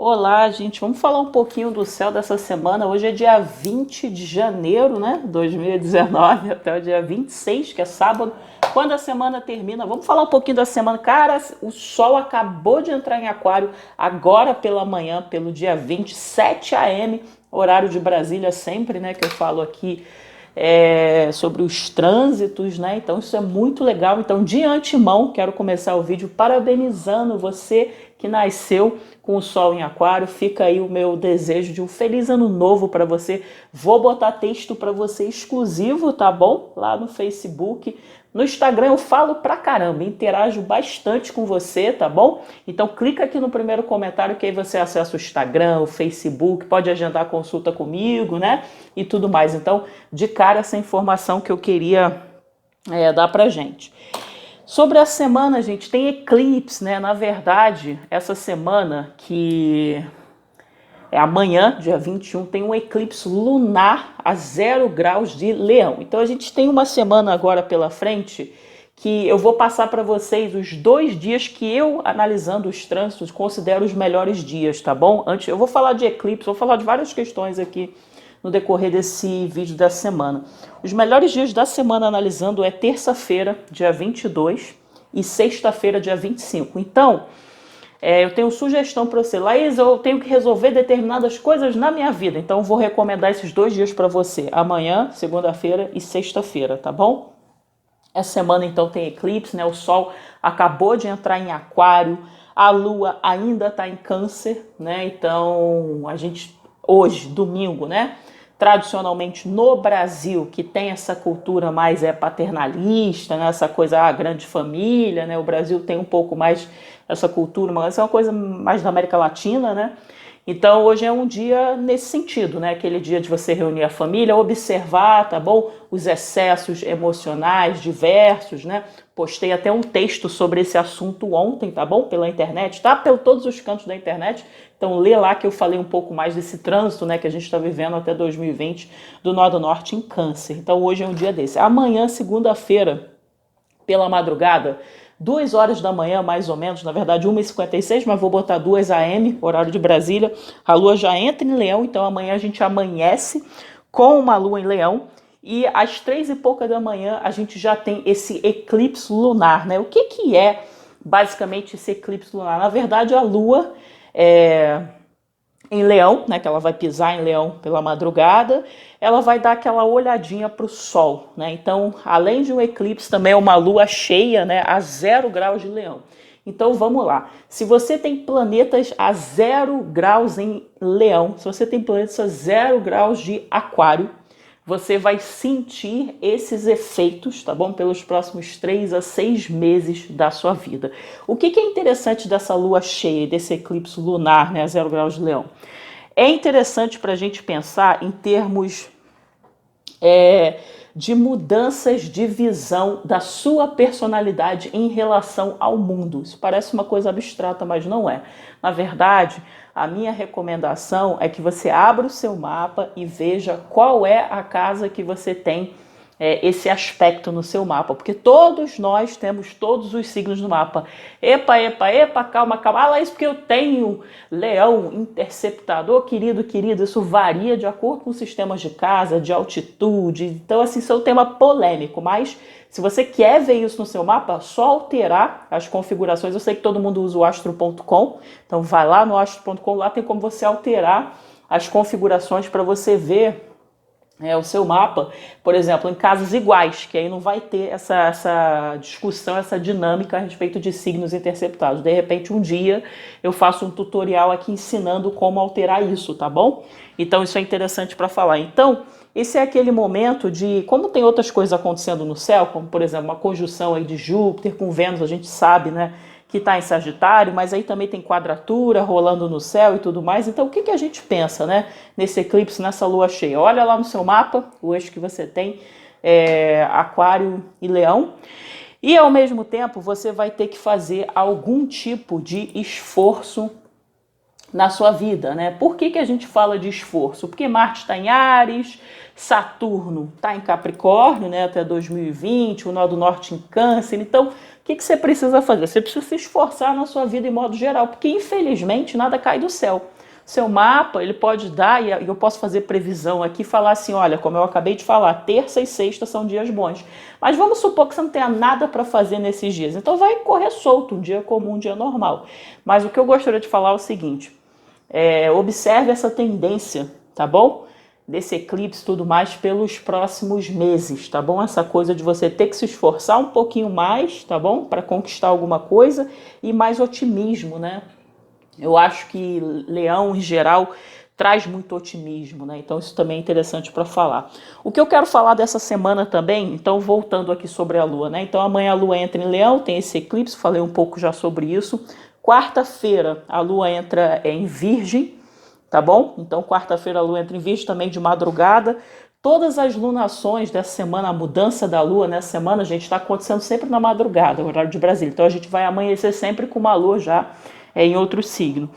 Olá, gente. Vamos falar um pouquinho do céu dessa semana. Hoje é dia 20 de janeiro, né? 2019, até o dia 26, que é sábado. Quando a semana termina, vamos falar um pouquinho da semana. Cara, o sol acabou de entrar em Aquário agora pela manhã, pelo dia 27 a.m., horário de Brasília sempre, né? Que eu falo aqui sobre os trânsitos, né? Então isso é muito legal. Então, de antemão, quero começar o vídeo parabenizando você que nasceu com o sol em Aquário. Fica aí o meu desejo de um feliz ano novo para você. Vou botar texto para você exclusivo, tá bom? Lá no Facebook. No Instagram eu falo pra caramba, interajo bastante com você, tá bom? Então clica aqui no primeiro comentário que aí você acessa o Instagram, o Facebook, pode agendar consulta comigo, né? E tudo mais. Então, de cara, essa informação que eu queria dar pra gente. Sobre a semana, gente, tem eclipse, né? Na verdade, essa semana que é amanhã, dia 21, tem um eclipse lunar a 0 graus de Leão. Então a gente tem uma semana agora pela frente que eu vou passar para vocês os 2 dias que eu, analisando os trânsitos, considero os melhores dias, tá bom? Antes, eu vou falar de eclipse, vou falar de várias questões aqui no decorrer desse vídeo da semana. Os melhores dias da semana analisando é terça-feira, dia 22, e sexta-feira, dia 25. Então, eu tenho sugestão para você. Laís, eu tenho que resolver determinadas coisas na minha vida. Então, eu vou recomendar esses 2 dias para você. Amanhã, segunda-feira e sexta-feira, tá bom? Essa semana, então, tem eclipse, né? O Sol acabou de entrar em Aquário. A Lua ainda está em Câncer, né? Então, a gente, hoje, domingo, né? Tradicionalmente no Brasil, que tem essa cultura mais paternalista, né? Essa coisa, grande família, né? O Brasil tem um pouco mais essa cultura, mas é uma coisa mais da América Latina, né? Então hoje é um dia nesse sentido, né? Aquele dia de você reunir a família, observar, tá bom? Os excessos emocionais diversos, né? Postei até um texto sobre esse assunto ontem, tá bom? Pela internet, tá? Por todos os cantos da internet. Então lê lá que eu falei um pouco mais desse trânsito, né? Que a gente está vivendo até 2020 do Nó do Norte em Câncer. Então hoje é um dia desse. Amanhã, segunda-feira, pela madrugada, 2 horas da manhã, mais ou menos, na verdade 1h56, mas vou botar 2 a.m., horário de Brasília, a lua já entra em Leão, então amanhã a gente amanhece com uma lua em Leão, e às 3 e pouca da manhã a gente já tem esse eclipse lunar, né? O que é basicamente esse eclipse lunar? Na verdade, a lua em Leão, né, que ela vai pisar em Leão pela madrugada, ela vai dar aquela olhadinha para o Sol, né? Então, além de um eclipse, também é uma lua cheia, né, a 0 graus de Leão. Então, vamos lá. Se você tem planetas a 0 graus em Leão, se você tem planetas a 0 graus de Aquário, você vai sentir esses efeitos, tá bom? Pelos próximos 3 a 6 meses da sua vida. O que é interessante dessa lua cheia, desse eclipse lunar, né, a 0 graus de Leão? É interessante para a gente pensar em termos de mudanças de visão da sua personalidade em relação ao mundo. Isso parece uma coisa abstrata, mas não é. Na verdade, a minha recomendação é que você abra o seu mapa e veja qual é a casa que você tem esse aspecto no seu mapa, porque todos nós temos todos os signos no mapa. Epa, calma. Ah, isso porque eu tenho Leão, interceptador, querido, isso varia de acordo com sistemas de casa, de altitude. Então, assim, isso é um tema polêmico, mas se você quer ver isso no seu mapa, só alterar as configurações. Eu sei que todo mundo usa o astro.com, então vai lá no astro.com, lá tem como você alterar as configurações para você ver o seu mapa, por exemplo, em casas iguais, que aí não vai ter essa discussão, essa dinâmica a respeito de signos interceptados. De repente, um dia eu faço um tutorial aqui ensinando como alterar isso, tá bom? Então, isso é interessante para falar. Então, esse é aquele momento de, como tem outras coisas acontecendo no céu, como, por exemplo, uma conjunção aí de Júpiter com Vênus, a gente sabe, né, que está em Sagitário, mas aí também tem quadratura rolando no céu e tudo mais. Então, o que a gente pensa, né, nesse eclipse, nessa lua cheia? Olha lá no seu mapa, o eixo que você tem, Aquário e Leão, e ao mesmo tempo você vai ter que fazer algum tipo de esforço na sua vida, né? Por que a gente fala de esforço? Porque Marte está em Áries, Saturno está em Capricórnio, né, até 2020, o Nó do Norte em Câncer. Então, o que você precisa fazer? Você precisa se esforçar na sua vida em modo geral, porque infelizmente nada cai do céu. Seu mapa, ele pode dar, e eu posso fazer previsão aqui, falar assim, olha, como eu acabei de falar, terça e sexta são dias bons. Mas vamos supor que você não tenha nada para fazer nesses dias. Então vai correr solto, um dia comum, um dia normal. Mas o que eu gostaria de falar é o seguinte, observe essa tendência, tá bom? Desse eclipse e tudo mais pelos próximos meses, tá bom? Essa coisa de você ter que se esforçar um pouquinho mais, tá bom? Para conquistar alguma coisa e mais otimismo, né? Eu acho que Leão, em geral, traz muito otimismo, né? Então isso também é interessante para falar. O que eu quero falar dessa semana também, então voltando aqui sobre a Lua, né? Então amanhã a Lua entra em Leão, tem esse eclipse, falei um pouco já sobre isso. Quarta-feira a Lua entra em Virgem, tá bom? Então quarta-feira a Lua entra em Virgem também de madrugada. Todas as lunações dessa semana, a mudança da Lua nessa semana, gente, está acontecendo sempre na madrugada, horário de Brasília. Então a gente vai amanhecer sempre com uma Lua já em outro signo.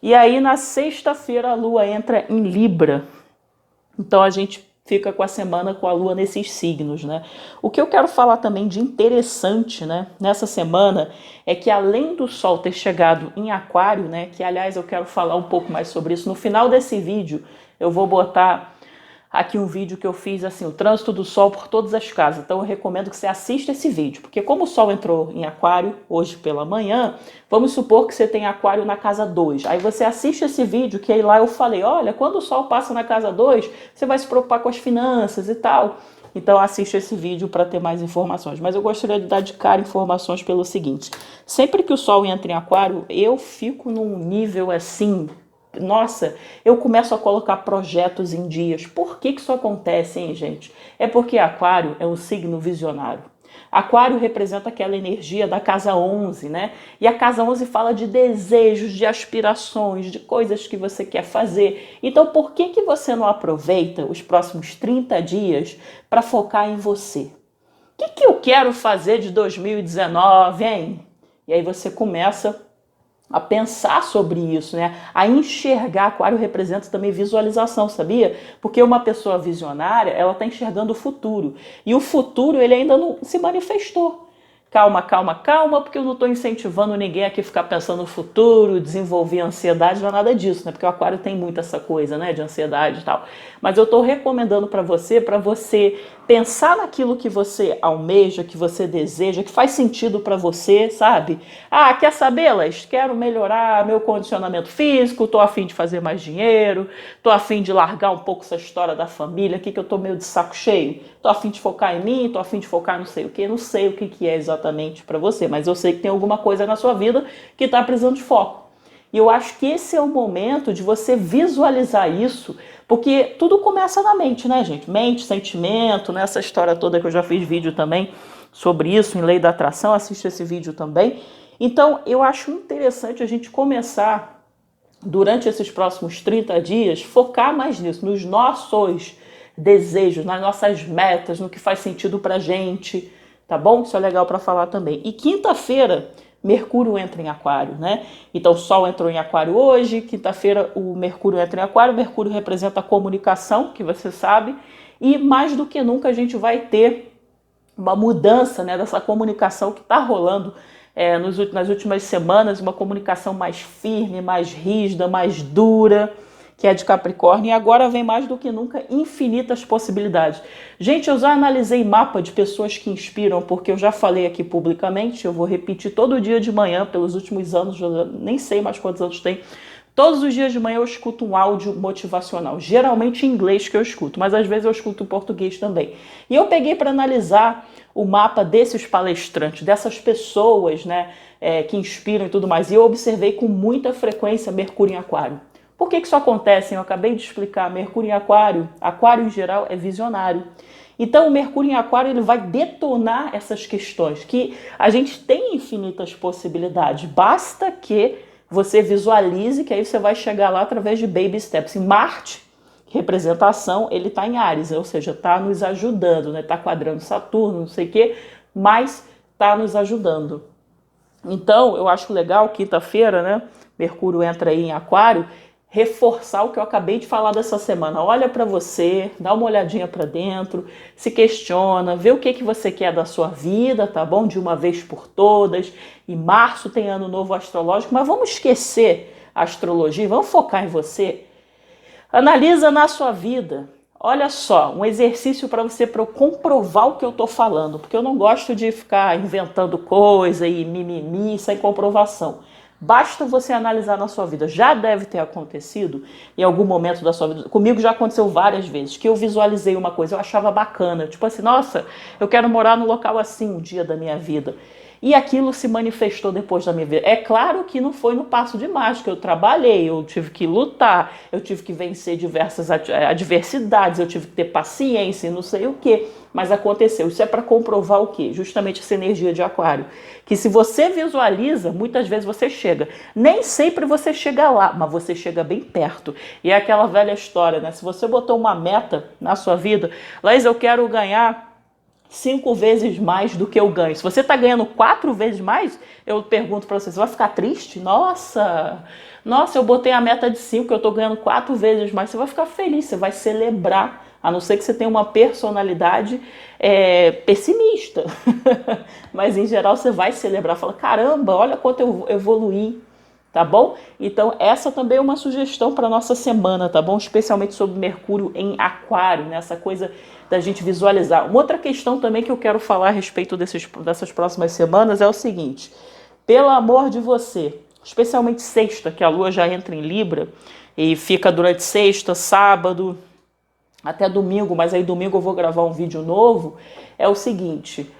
E aí na sexta-feira a Lua entra em Libra. Então a gente fica com a semana com a Lua nesses signos, né? O que eu quero falar também de interessante, né, nessa semana é que além do Sol ter chegado em Aquário, né, que aliás eu quero falar um pouco mais sobre isso, no final desse vídeo eu vou botar aqui um vídeo que eu fiz assim, o trânsito do Sol por todas as casas. Então eu recomendo que você assista esse vídeo, porque como o Sol entrou em Aquário hoje pela manhã, vamos supor que você tem Aquário na casa 2. Aí você assiste esse vídeo, que aí lá eu falei, olha, quando o Sol passa na casa 2, você vai se preocupar com as finanças e tal. Então assiste esse vídeo para ter mais informações. Mas eu gostaria de dar de cara informações pelo seguinte, sempre que o Sol entra em Aquário, eu fico num nível assim, nossa, eu começo a colocar projetos em dias. Por que isso acontece, hein, gente? É porque Aquário é um signo visionário. Aquário representa aquela energia da casa 11, né? E a casa 11 fala de desejos, de aspirações, de coisas que você quer fazer. Então, por que você não aproveita os próximos 30 dias para focar em você? O que eu quero fazer de 2019, hein? E aí você começa a pensar sobre isso, né? A enxergar. Aquário representa também visualização, sabia? Porque uma pessoa visionária, ela está enxergando o futuro. E o futuro, ele ainda não se manifestou. Calma, calma, calma, porque eu não estou incentivando ninguém aqui a ficar pensando no futuro, desenvolver ansiedade, não é nada disso, né? Porque o Aquário tem muito essa coisa, né, de ansiedade e tal. Mas eu estou recomendando para você pensar naquilo que você almeja, que você deseja, que faz sentido para você, sabe? Ah, quer saber, Las? Quero melhorar meu condicionamento físico, estou a fim de fazer mais dinheiro, estou a fim de largar um pouco essa história da família aqui, que eu estou meio de saco cheio. Estou a fim de focar em mim, estou a fim de focar não sei o que, não sei o que é exatamente para você, mas eu sei que tem alguma coisa na sua vida que está precisando de foco. E eu acho que esse é o momento de você visualizar isso, porque tudo começa na mente, né, gente? Mente, sentimento, né? Essa história toda que eu já fiz vídeo também sobre isso, em Lei da Atração, assiste esse vídeo também. Então, eu acho interessante a gente começar, durante esses próximos 30 dias, focar mais nisso, nos nossos desejos, nas nossas metas, no que faz sentido pra gente, tá bom? Isso é legal para falar também. E quinta-feira, Mercúrio entra em Aquário, né? Então, o Sol entrou em Aquário hoje, quinta-feira o Mercúrio entra em Aquário, Mercúrio representa a comunicação, que você sabe, e mais do que nunca a gente vai ter uma mudança, né, dessa comunicação que está rolando nas últimas semanas, uma comunicação mais firme, mais rígida, mais dura, que é de Capricórnio, e agora vem mais do que nunca infinitas possibilidades. Gente, eu já analisei mapa de pessoas que inspiram, porque eu já falei aqui publicamente, eu vou repetir todo dia de manhã, pelos últimos anos, eu nem sei mais quantos anos tem, todos os dias de manhã eu escuto um áudio motivacional, geralmente em inglês que eu escuto, mas às vezes eu escuto em português também. E eu peguei para analisar o mapa desses palestrantes, dessas pessoas, né, que inspiram e tudo mais, e eu observei com muita frequência Mercúrio em Aquário. Por que isso acontece? Eu acabei de explicar. Mercúrio em Aquário, Aquário em geral é visionário. Então o Mercúrio em Aquário ele vai detonar essas questões, que a gente tem infinitas possibilidades. Basta que você visualize, que aí você vai chegar lá através de baby steps. Em Marte, representação, ele está em Áries, ou seja, está nos ajudando, né? Está quadrando Saturno, não sei o quê, mas está nos ajudando. Então, eu acho legal, quinta-feira, né? Mercúrio entra aí em Aquário, reforçar o que eu acabei de falar dessa semana. Olha para você, dá uma olhadinha para dentro, se questiona, vê o que você quer da sua vida, tá bom? De uma vez por todas. Em março tem ano novo astrológico, mas vamos esquecer astrologia, vamos focar em você. Analisa na sua vida. Olha só, um exercício para você comprovar o que eu estou falando, porque eu não gosto de ficar inventando coisa e mimimi sem comprovação. Basta você analisar na sua vida. Já deve ter acontecido em algum momento da sua vida. Comigo já aconteceu várias vezes que eu visualizei uma coisa, eu achava bacana. Tipo assim, nossa, eu quero morar num local assim um dia da minha vida. E aquilo se manifestou depois da minha vida. É claro que não foi no passo de mágica. Eu trabalhei, eu tive que lutar, eu tive que vencer diversas adversidades, eu tive que ter paciência e não sei o quê. Mas aconteceu. Isso é para comprovar o quê? Justamente essa energia de aquário. Que se você visualiza, muitas vezes você chega. Nem sempre você chega lá, mas você chega bem perto. E é aquela velha história, né? Se você botou uma meta na sua vida, Laís, eu quero ganhar 5 vezes mais do que eu ganho. Se você está ganhando 4 vezes mais, eu pergunto para você, você vai ficar triste? Nossa, eu botei a meta de 5, eu estou ganhando 4 vezes mais. Você vai ficar feliz, você vai celebrar, a não ser que você tenha uma personalidade pessimista. Mas em geral você vai celebrar, fala, caramba, olha quanto eu evoluí. Tá bom? Então essa também é uma sugestão para nossa semana, tá bom? Especialmente sobre Mercúrio em Aquário, né? Essa coisa da gente visualizar. Uma outra questão também que eu quero falar a respeito dessas próximas semanas é o seguinte: pelo amor de você, especialmente sexta, que a Lua já entra em Libra e fica durante sexta, sábado, até domingo, mas aí domingo eu vou gravar um vídeo novo, é o seguinte: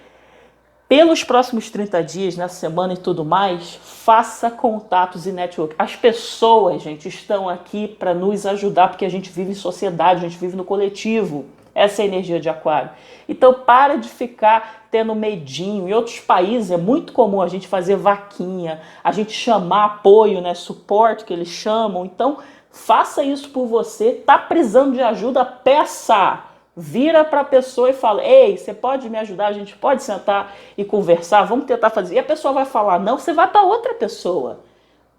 pelos próximos 30 dias, nessa semana e tudo mais, faça contatos e network. As pessoas, gente, estão aqui para nos ajudar, porque a gente vive em sociedade, a gente vive no coletivo. Essa é a energia de aquário. Então, para de ficar tendo medinho. Em outros países é muito comum a gente fazer vaquinha, a gente chamar apoio, né, suporte que eles chamam. Então, faça isso por você. Tá precisando de ajuda? Peça. Vira para a pessoa e fala, ei, você pode me ajudar? A gente pode sentar e conversar? Vamos tentar fazer. E a pessoa vai falar não, você vai para outra pessoa.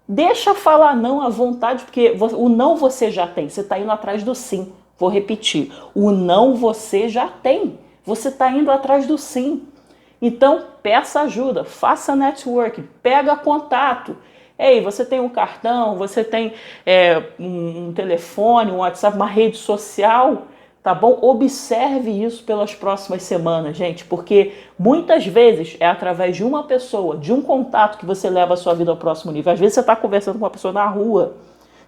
Deixa falar não à vontade, porque o não você já tem. Você está indo atrás do sim. Vou repetir. O não você já tem. Você está indo atrás do sim. Então, peça ajuda. Faça network. Pega contato. Ei, você tem um cartão, você tem um telefone, um WhatsApp, uma rede social. Tá bom? Observe isso pelas próximas semanas, gente, porque muitas vezes é através de uma pessoa, de um contato que você leva a sua vida ao próximo nível. Às vezes você está conversando com uma pessoa na rua,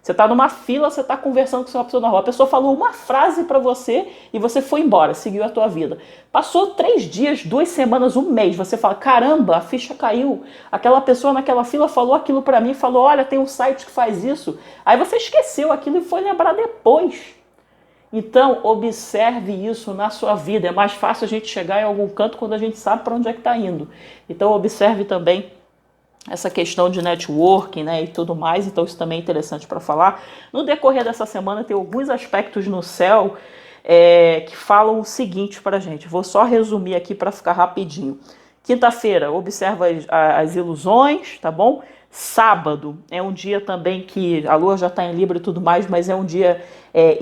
você está numa fila, você está conversando com uma pessoa na rua, a pessoa falou uma frase para você e você foi embora, seguiu a tua vida. Passou 3 dias, 2 semanas, 1 mês, você fala, caramba, a ficha caiu. Aquela pessoa naquela fila falou aquilo para mim, falou, olha, tem um site que faz isso. Aí você esqueceu aquilo e foi lembrar depois. Então, observe isso na sua vida. É mais fácil a gente chegar em algum canto quando a gente sabe para onde é que está indo. Então, observe também essa questão de networking, né, e tudo mais. Então, isso também é interessante para falar. No decorrer dessa semana, tem alguns aspectos no céu que falam o seguinte para a gente. Vou só resumir aqui para ficar rapidinho. Quinta-feira, observa as ilusões, tá bom? Sábado é um dia também que a Lua já está em Libra e tudo mais, mas é um dia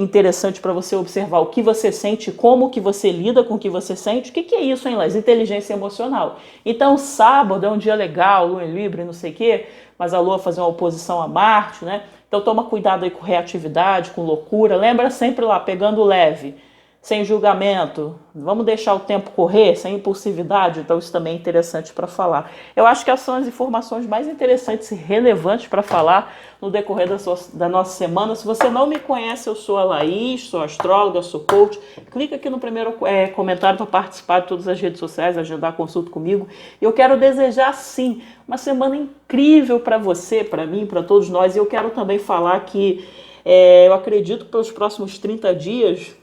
interessante para você observar o que você sente, como que você lida com o que você sente. O que é isso, hein, Laís? Inteligência emocional. Então, sábado é um dia legal, Lua em Libra e não sei o quê, mas a Lua fazer uma oposição a Marte, né? Então, toma cuidado aí com reatividade, com loucura. Lembra sempre lá, pegando leve, sem julgamento, vamos deixar o tempo correr, sem impulsividade. Então isso também é interessante para falar. Eu acho que essas são as informações mais interessantes e relevantes para falar no decorrer da nossa semana. Se você não me conhece, eu sou a Laís, sou astróloga, sou coach. Clica aqui no primeiro comentário para participar de todas as redes sociais, agendar consulta comigo. Eu quero desejar, sim, uma semana incrível para você, para mim, para todos nós. E eu quero também falar que eu acredito que pelos próximos 30 dias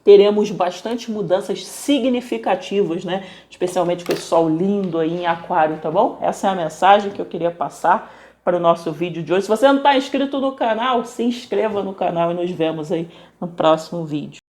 teremos bastante mudanças significativas, né? Especialmente com esse sol lindo aí em Aquário, tá bom? Essa é a mensagem que eu queria passar para o nosso vídeo de hoje. Se você não está inscrito no canal, se inscreva no canal e nos vemos aí no próximo vídeo.